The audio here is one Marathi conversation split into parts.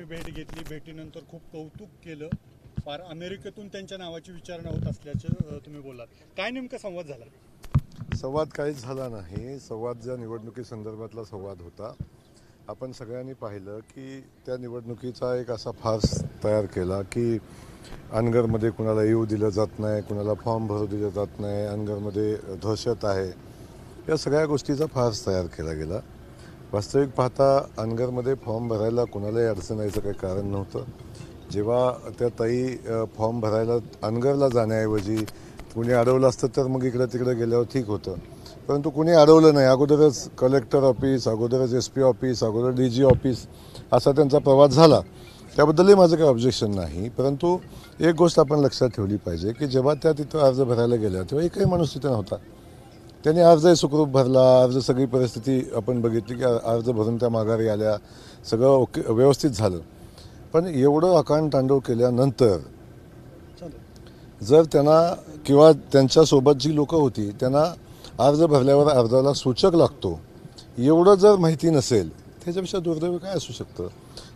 भेट घेतली, भेटीनंतर खूप कौतुक केलं, फार अमेरिकेतून त्यांच्या नावाची विचारणा होत असल्याचं तुम्ही बोललात. काय नेमका संवाद झाला? संवाद काहीच झाला नाही. संवाद ज्या निवडणुकीसंदर्भातला संवाद होता, आपण सगळ्यांनी पाहिलं की त्या निवडणुकीचा एक असा फार्स तयार केला की अनगरमध्ये कुणाला येऊ दिलं जात नाही, कुणाला फॉर्म भरू दिलं जात नाही, अनगरमध्ये दहशत आहे, या सगळ्या गोष्टीचा फार्स तयार केला गेला. वास्तविक पाहता अनगरमध्ये फॉर्म भरायला कुणालाही अडचण यायचं काही कारण नव्हतं. जेव्हा त्या ताई फॉर्म भरायला अनगरला जाण्याऐवजी कुणी अडवलं असतं तर मग इकडं तिकडं गेल्यावर ठीक होतं, परंतु कुणी अडवलं नाही. अगोदरच कलेक्टर ऑफिस, अगोदरच SP ऑफिस, अगोदर DG ऑफिस असा त्यांचा प्रवास झाला. त्याबद्दलही माझं काही ऑब्जेक्शन नाही, परंतु एक गोष्ट आपण लक्षात ठेवली पाहिजे की जेव्हा त्या तिथं अर्ज भरायला गेल्या तेव्हा एकही माणूस तिथे नव्हता. त्यांनी अर्जही सुखरूप भरला. अर्ज सगळी परिस्थिती आपण बघितली की अर्ज भरून त्या माघारी आल्या, सगळं ओके, व्यवस्थित झालं. पण एवढं अकांड तांडव केल्यानंतर जर त्यांना किंवा त्यांच्यासोबत जी लोकं होती त्यांना अर्ज भरल्यावर अर्जाला सूचक लागतो एवढं जर माहिती नसेल, त्याच्यापेक्षा दुर्दैव काय असू शकतं?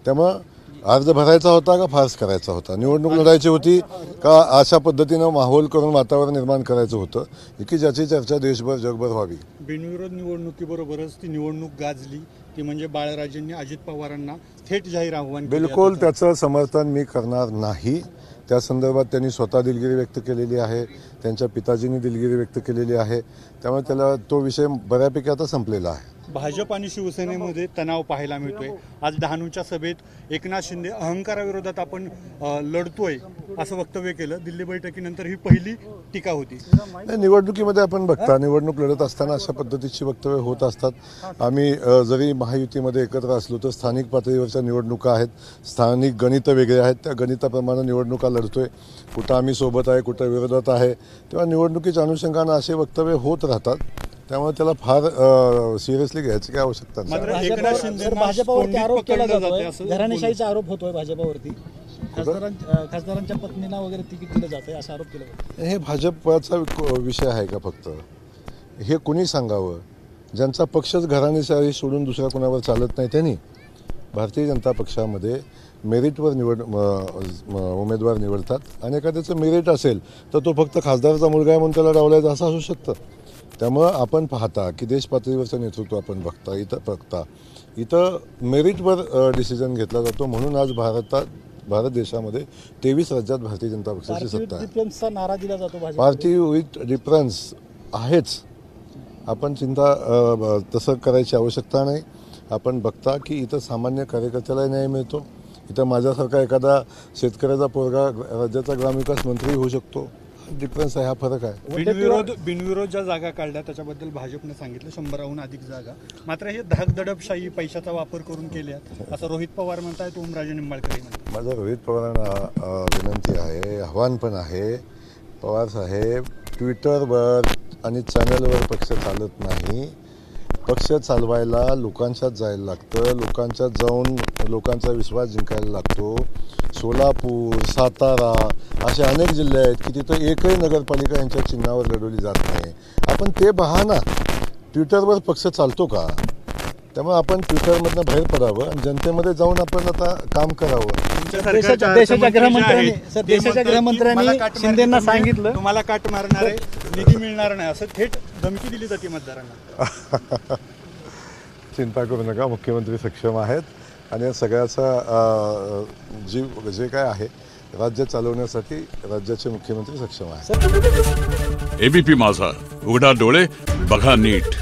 त्यामुळं अर्ज भरायचा होता का फार्स करायचा होता? निवडणूक लढायची होती का अशा पद्धतीनं माहोल करून वातावरण निर्माण करायचं होतं की ज्याची चर्चा देशभर जगभर व्हावी? बिनविरोध निवडणुकीबरोबरच ती निवडणूक गाजली, ती म्हणजे बाळराजेंनी अजित पवारांना थेट जाहीर आव्हान केलं. बिलकुल त्याचं समर्थन मी करणार नाही. त्या संदर्भात त्यांनी स्वतः दिलगिरी व्यक्त केलेली आहे, त्यांच्या पिताजींनी दिलगिरी व्यक्त केलेली आहे. त्यामुळे त्याला तो विषय बऱ्यापैकी आता संपलेला आहे. भाजप आणि शिवसेनेमध्ये तणाव पाहायला मिळतोय. आज डहाणूच्या सभेत एकनाथ शिंदे अहंकाराविरोधात आपण लढतोय असं वक्तव्य केलं. दिल्ली बैठकीनंतर ही पहिली टीका होती. निवडणुकीमध्ये आपण बघता, निवडणूक लढत असताना अशा पद्धतीची वक्तव्य होत असतात. आम्ही जरी महायुतीमध्ये एकत्र असलो तर स्थानिक पातळीवरच्या निवडणुका आहेत, स्थानिक गणितं वेगळे आहेत. त्या गणिताप्रमाणे निवडणुका लढतोय. कुठं आम्ही सोबत आहे, कुठं विरोधात आहे, तेव्हा निवडणुकीच्या अनुषंगानं असे वक्तव्य होत राहतात. त्यामुळे त्याला फार सिरियसली घ्यायची काय आवश्यकता नाही. भाजपावरती आरोप केला जातोय, घराणेशाहीचा आरोप होतोय भाजपावरती. खासदारांच्या पत्नीला वगैरे तिकीट दिलं जातंय असा आरोप केला जातो. हे भाजपचा विषय आहे का फक्त? हे कुणी सांगावं? ज्यांचा पक्षच घराणेशाही सोडून दुसऱ्या कोणावर चालत नाही त्यांनी भारतीय जनता पक्षामध्ये मेरिटवर उमेदवार निवडतात आणि एखाद्याचं मेरिट असेल तर तो फक्त खासदाराचा मुलगा आहे म्हणून त्याला डावलायचं असं असू शकतं. त्यामुळं आपण पाहता की देश पातळीवरचं नेतृत्व आपण बघता इथं मेरिटवर डिसिजन घेतला जातो. म्हणून आज भारत देशामध्ये 23 राज्यात भारतीय जनता पक्षाची सत्ता आहे. नारा दिला जातो. पार्टी विथ डिफरन्स आहेच. आपण चिंता तसं करायची आवश्यकता नाही. आपण बघता की इथं सामान्य कार्यकर्त्याला न्याय मिळतो. इथं माझ्यासारखा एखादा शेतकऱ्याचा पोरगा राज्याचा ग्रामविकास मंत्री होऊ शकतो. डिफरन्स आहे, हा फरक आहे. बिनविरोध ज्या जागा काढल्या त्याच्याबद्दल भाजपने सांगितलं 100हून अधिक जागा. मात्र हे धाकदडपशाही पैशाचा वापर करून केल्या असं रोहित पवार म्हणतायत, ओमराजे निंबाळकर म्हणतात. माझं रोहित पवारांना विनंती आहे, आव्हान पण आहे. पवार साहेब, ट्विटरवर आणि चॅनलवर पक्ष चालत नाही. पक्ष चालवायला लोकांच्यात जायला लागतं, लोकांच्यात जाऊन लोकांचा विश्वास जिंकायला लागतो. सोलापूर, सातारा असे अनेक जिल्हे आहेत की तिथं एकही नगरपालिका यांच्या चिन्हावर लढवली जात नाही. आपण ते पहा ना, ट्विटरवर पक्ष चालतो का? त्यामुळे आपण ट्विटरमधनं बाहेर पडावं आणि जनतेमध्ये जाऊन आपण आता काम करावं. देशाच्या गृहमंत्र्यांनी शिंदेंना सांगितलं तुम्हाला काट मारणार आहे, निधी मिळणार नाही असं थेट धमकी दिली जाते मतदारांना. चिंता करू नका, मुख्यमंत्री सक्षम आहेत आणि सगळ्याचा जे काय आहे राज्य चालवण्यासाठी राज्याचे मुख्यमंत्री सक्षम आहेत. ABP माझा, उघडा डोळे बघा नीट.